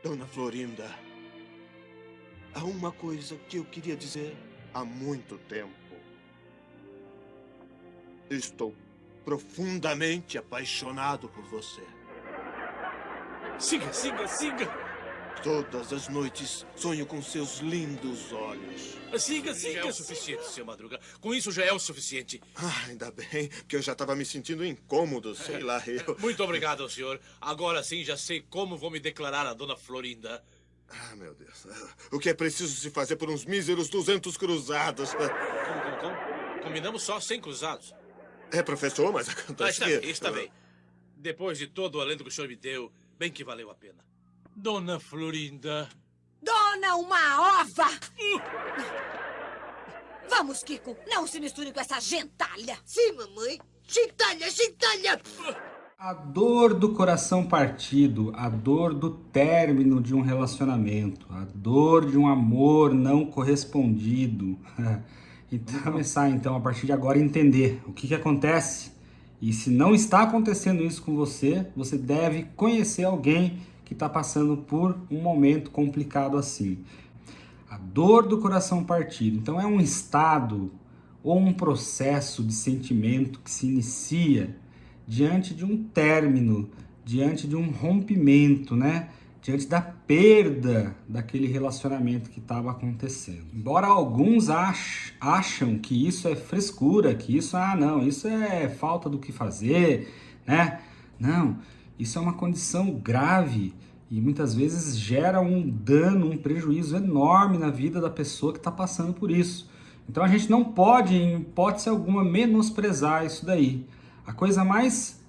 Dona Florinda, há uma coisa que eu queria dizer há muito tempo. Estou profundamente apaixonado por você. Siga, siga, siga! Todas as noites sonho com seus lindos olhos. Siga, siga! Já é o suficiente, seu Madruga. Com isso já é o suficiente. Ainda bem, que eu já estava me sentindo incômodo, sei lá, eu... Muito obrigado, senhor. Agora sim já sei como vou me declarar a Dona Florinda. Meu Deus. O que é preciso se fazer por uns míseros 200 cruzados? Como? Combinamos só 100 cruzados. Professor, mas acontece que... Está bem. Depois de todo o alento que o senhor me deu, bem que valeu a pena. Dona Florinda. Dona uma ova! Vamos, Kiko. Não se misture com essa gentalha. Sim, mamãe. Gentalha, gentalha! A dor do coração partido, a dor do término de um relacionamento, a dor de um amor não correspondido. Então, começar então a partir de agora a entender o que acontece. E se não está acontecendo isso com você, você deve conhecer alguém que está passando por um momento complicado assim. A dor do coração partido. Então é um estado ou um processo de sentimento que se inicia diante de um término, diante de um rompimento, né? Diante da perda daquele relacionamento que estava acontecendo. Embora alguns acham que isso é frescura, que isso, não, isso é falta do que fazer, né? Não, isso é uma condição grave e muitas vezes gera um dano, um prejuízo enorme na vida da pessoa que está passando por isso. Então a gente não pode, em hipótese alguma, menosprezar isso daí. A coisa mais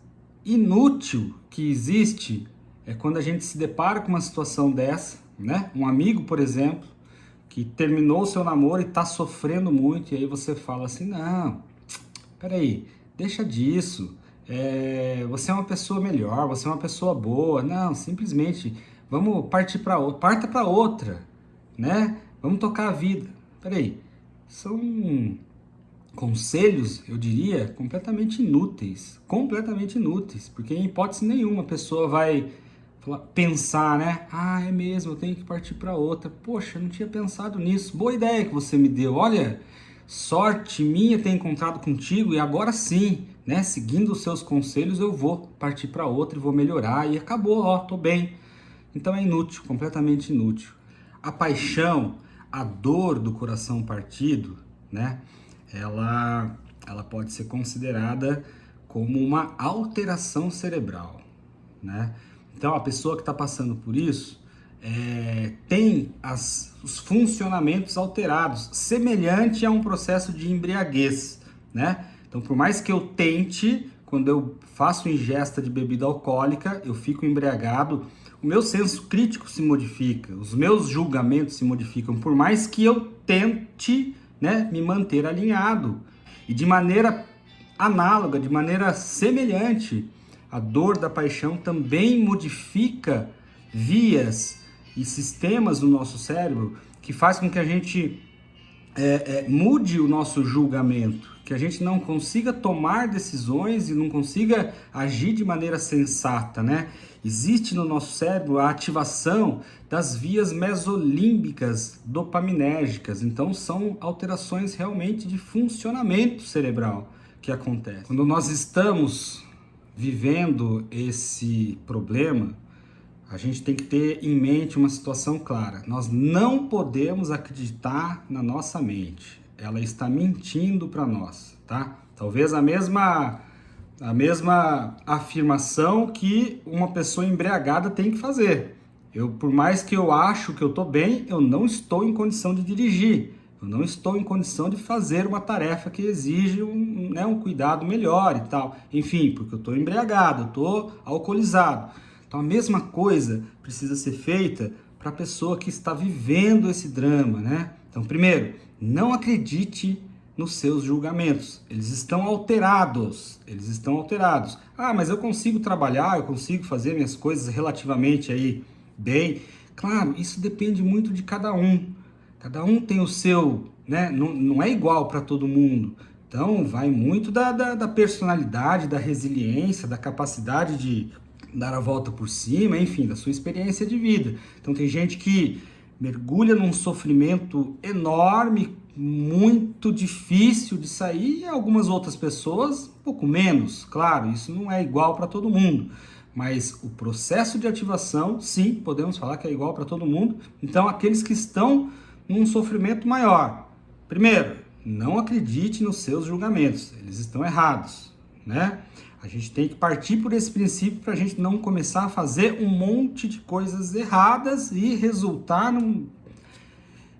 inútil que existe é quando a gente se depara com uma situação dessa, né? Um amigo, por exemplo, que terminou o seu namoro e está sofrendo muito, e aí você fala assim, não, peraí, deixa disso, você é uma pessoa melhor, você é uma pessoa boa, não, simplesmente vamos partir para outra, parta para outra, né? Vamos tocar a vida. Peraí, são conselhos, eu diria, completamente inúteis, porque em hipótese nenhuma a pessoa vai pensar, né? É mesmo, eu tenho que partir para outra. Poxa, eu não tinha pensado nisso. Boa ideia que você me deu. Olha, sorte minha ter encontrado contigo e agora sim, né? Seguindo os seus conselhos, eu vou partir para outra e vou melhorar e acabou, ó, tô bem. Então é inútil, completamente inútil. A paixão, a dor do coração partido, né? Ela pode ser considerada como uma alteração cerebral, né? Então, a pessoa que está passando por isso tem os funcionamentos alterados, semelhante a um processo de embriaguez, né? Então, por mais que eu tente, quando eu faço ingesta de bebida alcoólica, eu fico embriagado, o meu senso crítico se modifica, os meus julgamentos se modificam, por mais que eu tente, né, me manter alinhado. E de maneira análoga, de maneira semelhante, a dor da paixão também modifica vias e sistemas do nosso cérebro que faz com que a gente mude o nosso julgamento, que a gente não consiga tomar decisões e não consiga agir de maneira sensata, né? Existe no nosso cérebro a ativação das vias mesolímbicas dopaminérgicas, então são alterações realmente de funcionamento cerebral que acontecem. Quando nós estamos vivendo esse problema, a gente tem que ter em mente uma situação clara. Nós não podemos acreditar na nossa mente. Ela está mentindo para nós, tá? Talvez a mesma afirmação que uma pessoa embriagada tem que fazer. Por mais que eu acho que eu estou bem, eu não estou em condição de dirigir. Eu não estou em condição de fazer uma tarefa que exige um cuidado melhor e tal. Enfim, porque eu estou embriagado, eu estou alcoolizado. Então a mesma coisa precisa ser feita para a pessoa que está vivendo esse drama, né? Então, primeiro, não acredite nos seus julgamentos. Eles estão alterados. Mas eu consigo trabalhar, eu consigo fazer minhas coisas relativamente aí bem. Claro, isso depende muito de cada um. Cada um tem o seu, né? Não é igual para todo mundo. Então, vai muito da personalidade, da resiliência, da capacidade dar a volta por cima, enfim, da sua experiência de vida. Então tem gente que mergulha num sofrimento enorme, muito difícil de sair, e algumas outras pessoas um pouco menos. Claro, isso não é igual para todo mundo, mas o processo de ativação, sim, podemos falar que é igual para todo mundo. Então aqueles que estão num sofrimento maior, primeiro, não acredite nos seus julgamentos, eles estão errados, né? A gente tem que partir por esse princípio para a gente não começar a fazer um monte de coisas erradas e resultar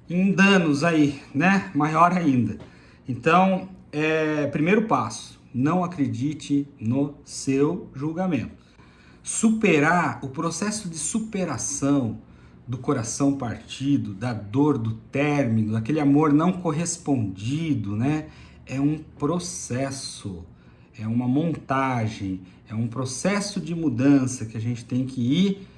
em danos aí, né? Maior ainda. Então, primeiro passo, não acredite no seu julgamento. Superar, o processo de superação do coração partido, da dor do término, daquele amor não correspondido, né? É um processo. É uma montagem, é um processo de mudança que a gente tem que ir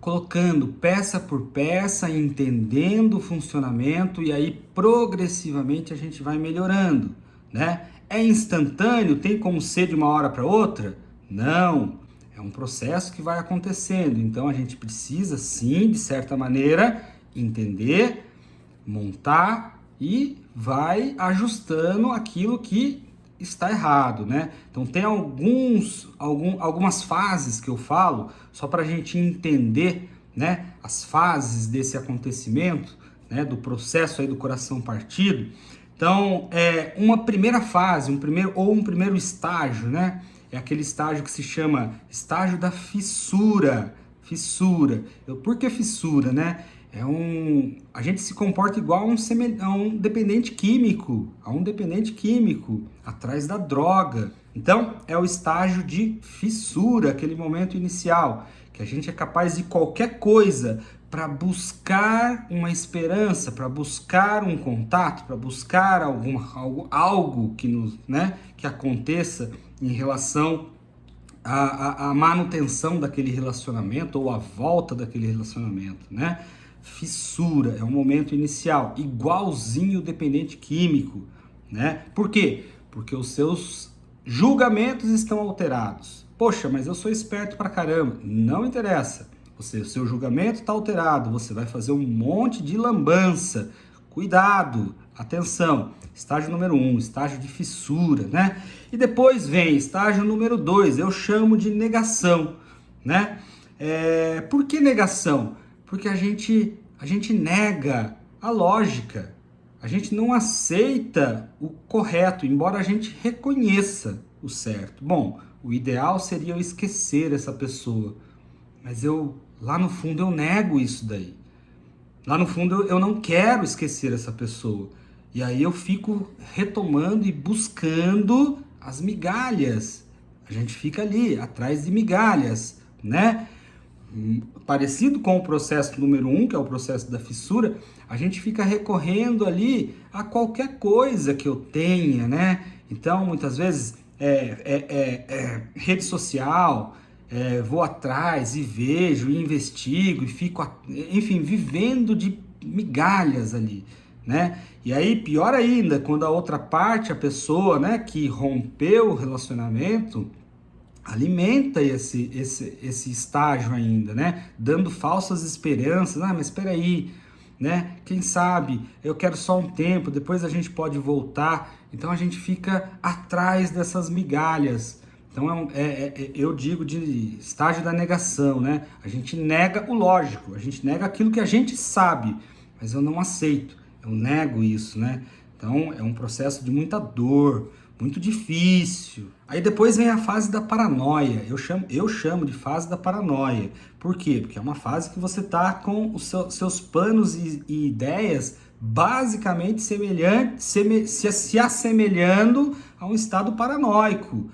colocando peça por peça, entendendo o funcionamento e aí progressivamente a gente vai melhorando, né? É instantâneo? Tem como ser de uma hora para outra? Não, é um processo que vai acontecendo, então a gente precisa sim, de certa maneira, entender, montar e vai ajustando aquilo que está errado, né? Então tem algumas fases que eu falo, só para a gente entender, né, as fases desse acontecimento, né, do processo aí do coração partido. Então, uma primeira fase, um primeiro estágio, né, é aquele estágio que se chama estágio da fissura. Fissura. Por que fissura, né? A gente se comporta igual a um dependente químico, atrás da droga. Então, é o estágio de fissura, aquele momento inicial, que a gente é capaz de qualquer coisa para buscar uma esperança, para buscar um contato, para buscar algo que que aconteça em relação à manutenção daquele relacionamento ou à volta daquele relacionamento, né? Fissura é um momento inicial, igualzinho o dependente químico, né? Por quê? Porque os seus julgamentos estão alterados. Poxa, mas eu sou esperto pra caramba. Não interessa. O seu julgamento está alterado, você vai fazer um monte de lambança. Cuidado, atenção. Estágio número 1, estágio de fissura, né? E depois vem estágio número 2, eu chamo de negação, né? Por que negação? Porque a gente nega a lógica, a gente não aceita o correto, embora a gente reconheça o certo. Bom, o ideal seria eu esquecer essa pessoa, mas lá no fundo eu nego isso daí. Lá no fundo eu não quero esquecer essa pessoa. E aí eu fico retomando e buscando as migalhas. A gente fica ali, atrás de migalhas, né? Parecido com o processo número 1, que é o processo da fissura, a gente fica recorrendo ali a qualquer coisa que eu tenha, né? Então, muitas vezes, rede social, vou atrás e vejo, e investigo, e fico, enfim, vivendo de migalhas ali, né? E aí, pior ainda, quando a outra parte, a pessoa, né, que rompeu o relacionamento, alimenta esse estágio ainda, né? Dando falsas esperanças. Ah, mas espera aí, né? Quem sabe eu quero só um tempo, depois a gente pode voltar. Então a gente fica atrás dessas migalhas. Então eu digo de estágio da negação, né? A gente nega o lógico, a gente nega aquilo que a gente sabe, mas eu não aceito, eu nego isso, né? Então é um processo de muita dor, muito difícil. Aí depois vem a fase da paranoia. Eu chamo de fase da paranoia. Por quê? Porque é uma fase que você tá com os seus planos e ideias basicamente se assemelhando a um estado paranoico.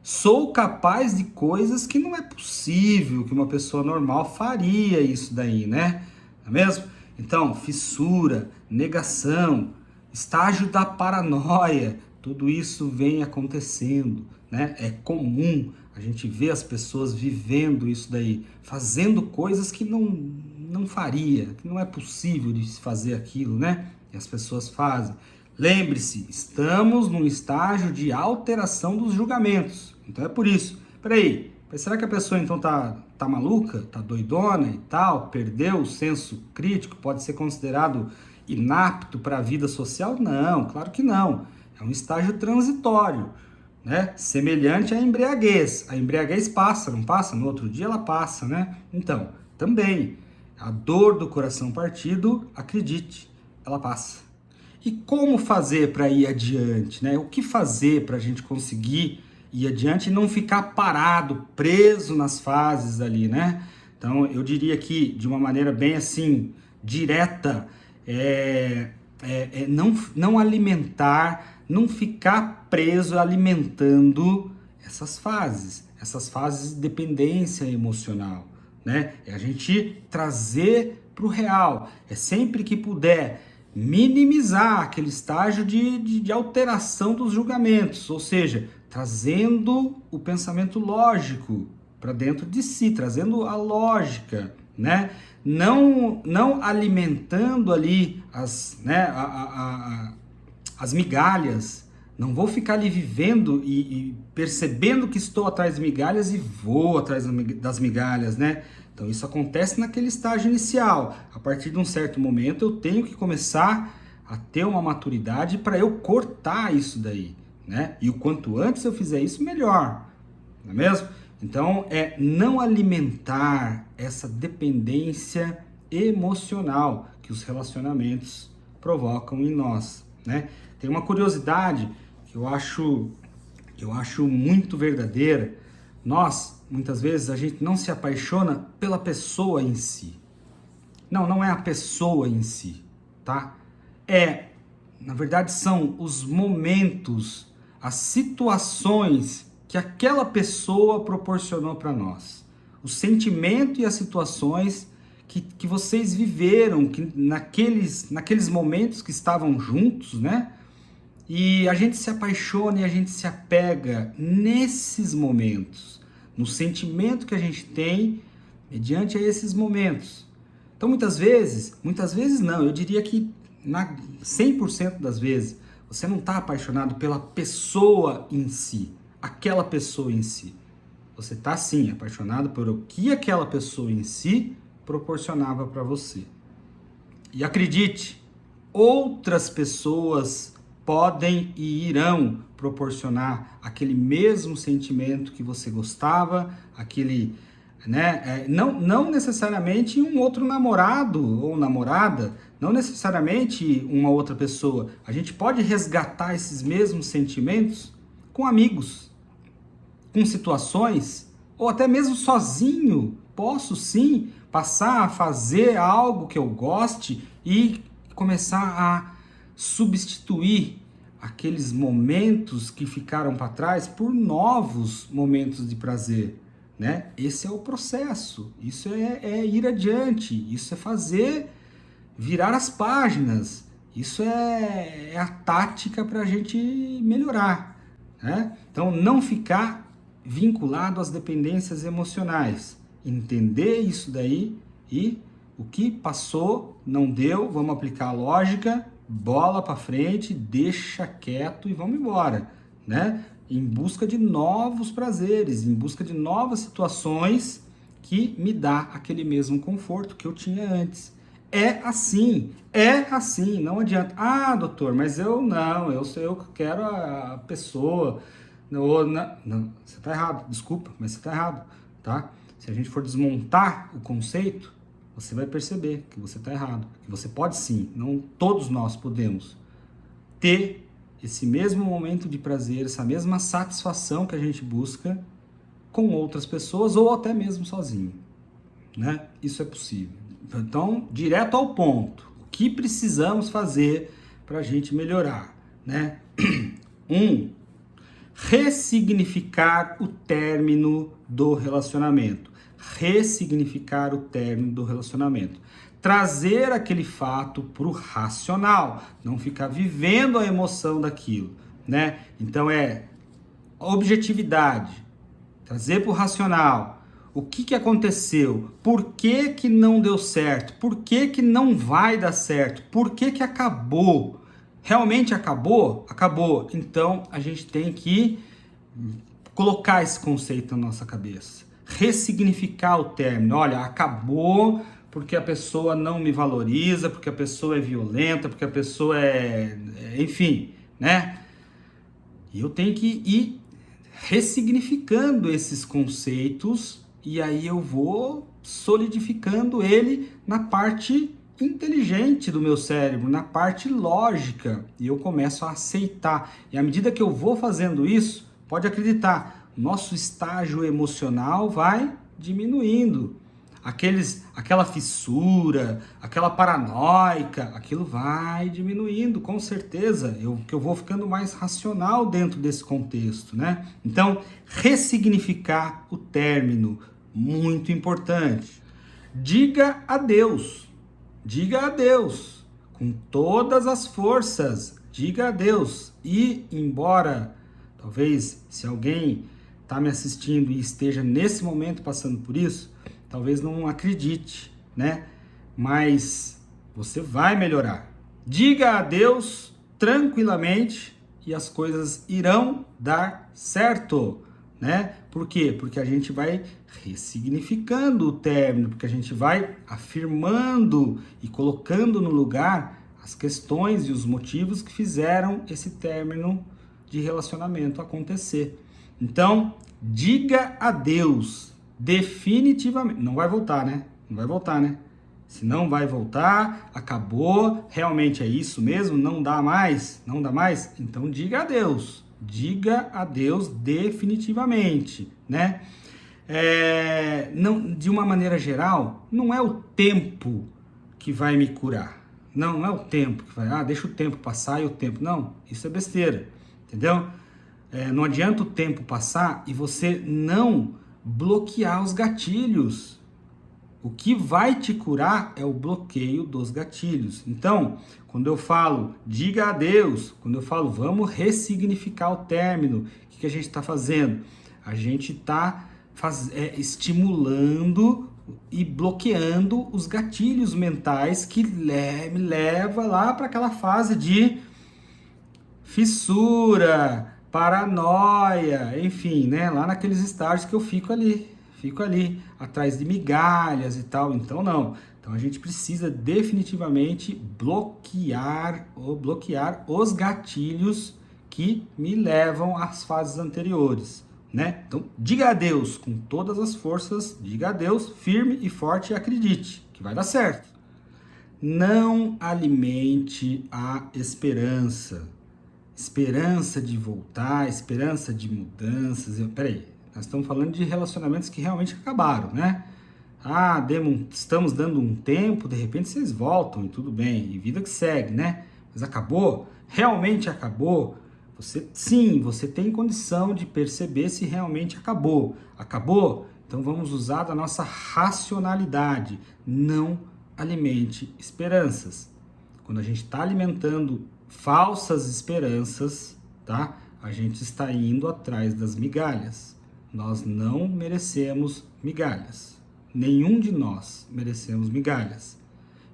Sou capaz de coisas que não é possível que uma pessoa normal faria isso daí, né? Não é mesmo? Então, fissura, negação, estágio da paranoia, tudo isso vem acontecendo, né? É comum a gente ver as pessoas vivendo isso daí, fazendo coisas que não faria, que não é possível de se fazer aquilo, né? E as pessoas fazem. Lembre-se, estamos num estágio de alteração dos julgamentos. Então é por isso. Peraí, Mas será que a pessoa então tá maluca, tá doidona e tal, perdeu o senso crítico, pode ser considerado inapto para a vida social? Não, claro que não. É um estágio transitório, né? Semelhante à embriaguez. A embriaguez passa, não passa? No outro dia ela passa, né? Então, também, a dor do coração partido, acredite, ela passa. E como fazer para ir adiante, né? O que fazer para a gente conseguir ir adiante e não ficar parado, preso nas fases ali, né? Então, eu diria que, de uma maneira bem assim, direta, não alimentar, não ficar preso alimentando essas fases de dependência emocional, né? É a gente trazer para o real, é sempre que puder minimizar aquele estágio de alteração dos julgamentos, ou seja, trazendo o pensamento lógico para dentro de si, trazendo a lógica, né? Não alimentando ali as migalhas. Não vou ficar ali vivendo e percebendo que estou atrás de migalhas e vou atrás das migalhas, né? Então isso acontece naquele estágio inicial. A partir de um certo momento eu tenho que começar a ter uma maturidade para eu cortar isso daí, né? E o quanto antes eu fizer isso, melhor, não é mesmo? Então, não alimentar essa dependência emocional que os relacionamentos provocam em nós, né? Tem uma curiosidade que eu acho muito verdadeira. Nós, muitas vezes, a gente não se apaixona pela pessoa em si. Não é a pessoa em si, tá? Na verdade, são os momentos, as situações que aquela pessoa proporcionou para nós. O sentimento e as situações que vocês viveram, que naqueles momentos que estavam juntos, né? E a gente se apaixona e a gente se apega nesses momentos, no sentimento que a gente tem mediante a esses momentos. Então, muitas vezes não, eu diria que 100% das vezes, você não está apaixonado pela pessoa em si, aquela pessoa em si. Você está, sim, apaixonado por o que aquela pessoa em si proporcionava para você. E acredite, outras pessoas podem e irão proporcionar aquele mesmo sentimento que você gostava, aquele, né? Não necessariamente um outro namorado ou namorada, não necessariamente uma outra pessoa. A gente pode resgatar esses mesmos sentimentos com amigos, com situações, ou até mesmo sozinho. Posso sim passar a fazer algo que eu goste e começar a substituir aqueles momentos que ficaram para trás por novos momentos de prazer, né? Esse é o processo, isso é ir adiante, isso é fazer virar as páginas, isso é a tática para a gente melhorar, né? Então, não ficar vinculado às dependências emocionais, entender isso daí e o que passou, não deu, vamos aplicar a lógica, bola para frente, deixa quieto e vamos embora, né? Em busca de novos prazeres, em busca de novas situações que me dá aquele mesmo conforto que eu tinha antes. É assim, não adianta. Ah, doutor, mas eu quero a pessoa. Não, você está errado, desculpa, mas você está errado, tá? Se a gente for desmontar o conceito, você vai perceber que você está errado, que você pode sim, não todos nós podemos ter esse mesmo momento de prazer, essa mesma satisfação que a gente busca com outras pessoas ou até mesmo sozinho, né? Isso é possível. Então, direto ao ponto, o que precisamos fazer para a gente melhorar, né? Ressignificar o término do relacionamento. Ressignificar o término do relacionamento. Trazer aquele fato para o racional, não ficar vivendo a emoção daquilo, né? Então objetividade, trazer para o racional. O que aconteceu? Por que não deu certo? Por que não vai dar certo? Por que realmente acabou? Acabou. Então, a gente tem que colocar esse conceito na nossa cabeça, ressignificar o término. Olha, acabou porque a pessoa não me valoriza, porque a pessoa é violenta, porque a pessoa enfim, né? E eu tenho que ir ressignificando esses conceitos e aí eu vou solidificando ele na parte inteligente do meu cérebro, na parte lógica, e eu começo a aceitar. E à medida que eu vou fazendo isso, pode acreditar, nosso estágio emocional vai diminuindo. Aquela fissura, aquela paranoica, aquilo vai diminuindo, com certeza. Que eu vou ficando mais racional dentro desse contexto, né? Então, ressignificar o término, muito importante. Diga adeus com todas as forças, diga adeus. E embora, talvez, se alguém está me assistindo e esteja nesse momento passando por isso, talvez não acredite, né? Mas você vai melhorar. Diga adeus tranquilamente e as coisas irão dar certo, né? Por quê? Porque a gente vai ressignificando o término, porque a gente vai afirmando e colocando no lugar as questões e os motivos que fizeram esse término de relacionamento acontecer. Então, diga adeus. Definitivamente. Não vai voltar, né? Não vai voltar, né? Se não vai voltar, acabou, realmente é isso mesmo, não dá mais, então diga adeus. Diga adeus definitivamente, né? Não, de uma maneira geral, não é o tempo que vai me curar. Não é o tempo que vai, deixa o tempo passar e o tempo. Não, isso é besteira, entendeu? Não adianta o tempo passar e você não bloquear os gatilhos. O que vai te curar é o bloqueio dos gatilhos. Então, quando eu falo diga adeus, quando eu falo vamos ressignificar o término, o que a gente está fazendo? A gente está estimulando e bloqueando os gatilhos mentais que me leva lá para aquela fase de fissura, paranoia, enfim, né? Lá naqueles estágios que eu fico ali atrás de migalhas e tal. Então não. Então a gente precisa definitivamente bloquear os gatilhos que me levam às fases anteriores, né? Então diga adeus com todas as forças, diga adeus firme e forte e acredite que vai dar certo. Não alimente a esperança de voltar, esperança de mudanças. Peraí, nós estamos falando de relacionamentos que realmente acabaram, né? Estamos dando um tempo, de repente vocês voltam e tudo bem, e vida que segue, né? Mas acabou? Realmente acabou? Você tem condição de perceber se realmente acabou. Acabou? Então vamos usar da nossa racionalidade. Não alimente esperanças. Quando a gente está alimentando falsas esperanças, tá? A gente está indo atrás das migalhas. Nós não merecemos migalhas. Nenhum de nós merecemos migalhas.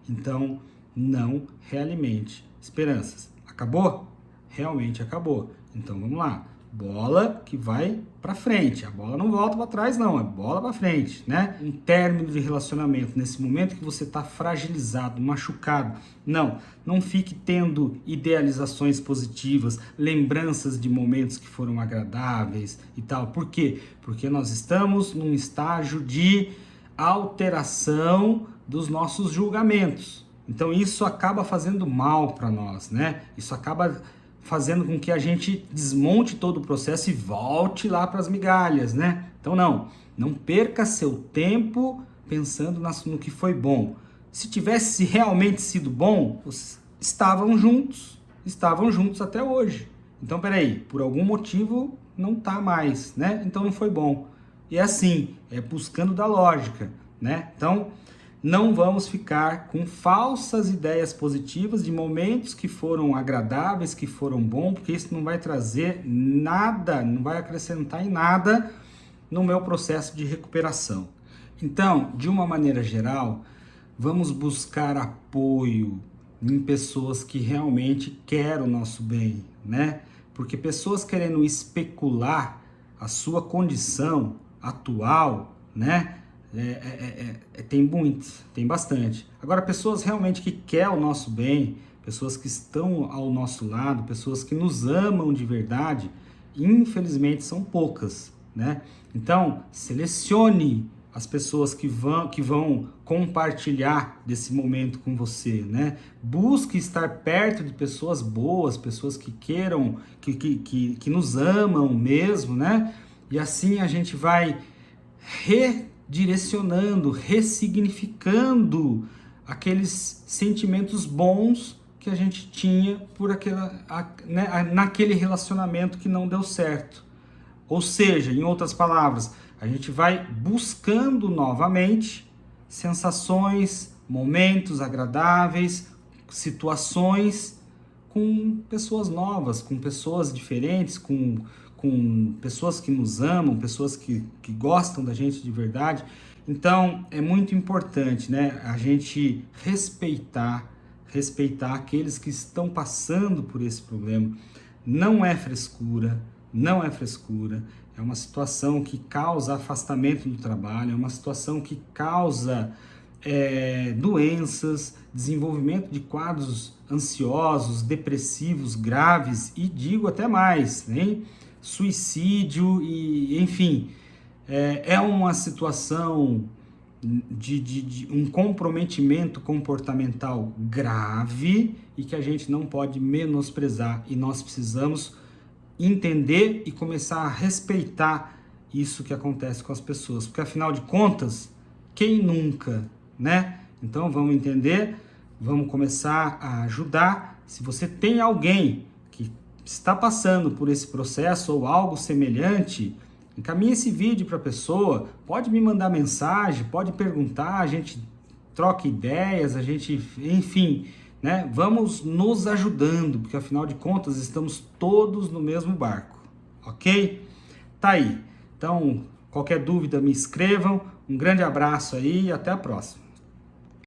Então, não realimente esperanças. Acabou? Realmente acabou. Então, vamos lá. Bola que vai para frente. A bola não volta para trás, não. É bola para frente, né? Um término de relacionamento, nesse momento que você está fragilizado, machucado. Não fique tendo idealizações positivas, lembranças de momentos que foram agradáveis e tal. Por quê? Porque nós estamos num estágio de alteração dos nossos julgamentos. Então, isso acaba fazendo mal para nós, né? Isso acaba fazendo com que a gente desmonte todo o processo e volte lá para as migalhas, né? Então não perca seu tempo pensando no que foi bom. Se tivesse realmente sido bom, estavam juntos até hoje. Então, peraí, por algum motivo não tá mais, né? Então não foi bom. E é assim, é buscando da lógica, né? Então, não vamos ficar com falsas ideias positivas de momentos que foram agradáveis, que foram bons, porque isso não vai trazer nada, não vai acrescentar em nada no meu processo de recuperação. Então, de uma maneira geral, vamos buscar apoio em pessoas que realmente querem o nosso bem, né? Porque pessoas querendo especular a sua condição atual, né? Tem bastante. Agora, pessoas realmente que querem o nosso bem, pessoas que estão ao nosso lado, pessoas que nos amam de verdade, infelizmente são poucas, né? Então, selecione as pessoas que vão compartilhar desse momento com você, né? Busque estar perto de pessoas boas, pessoas que queiram, que nos amam mesmo, né? E assim a gente vai redirecionando, ressignificando aqueles sentimentos bons que a gente tinha por naquele relacionamento que não deu certo. Ou seja, em outras palavras, a gente vai buscando novamente sensações, momentos agradáveis, situações com pessoas novas, com pessoas diferentes, com pessoas que nos amam, pessoas que gostam da gente de verdade. Então, é muito importante, né, a gente respeitar aqueles que estão passando por esse problema. Não é frescura, é uma situação que causa afastamento do trabalho, é uma situação que causa doenças, desenvolvimento de quadros ansiosos, depressivos, graves e digo até mais, né? Suicídio e enfim, é uma situação de um comprometimento comportamental grave e que a gente não pode menosprezar, e nós precisamos entender e começar a respeitar isso que acontece com as pessoas, porque afinal de contas, quem nunca, né? Então vamos entender, vamos começar a ajudar. Se você tem alguém que está passando por esse processo ou algo semelhante, encaminhe esse vídeo para a pessoa, pode me mandar mensagem, pode perguntar, a gente troca ideias, a gente, enfim, né? Vamos nos ajudando, porque afinal de contas estamos todos no mesmo barco, ok? Tá aí. Então, qualquer dúvida me escrevam, um grande abraço aí e até a próxima.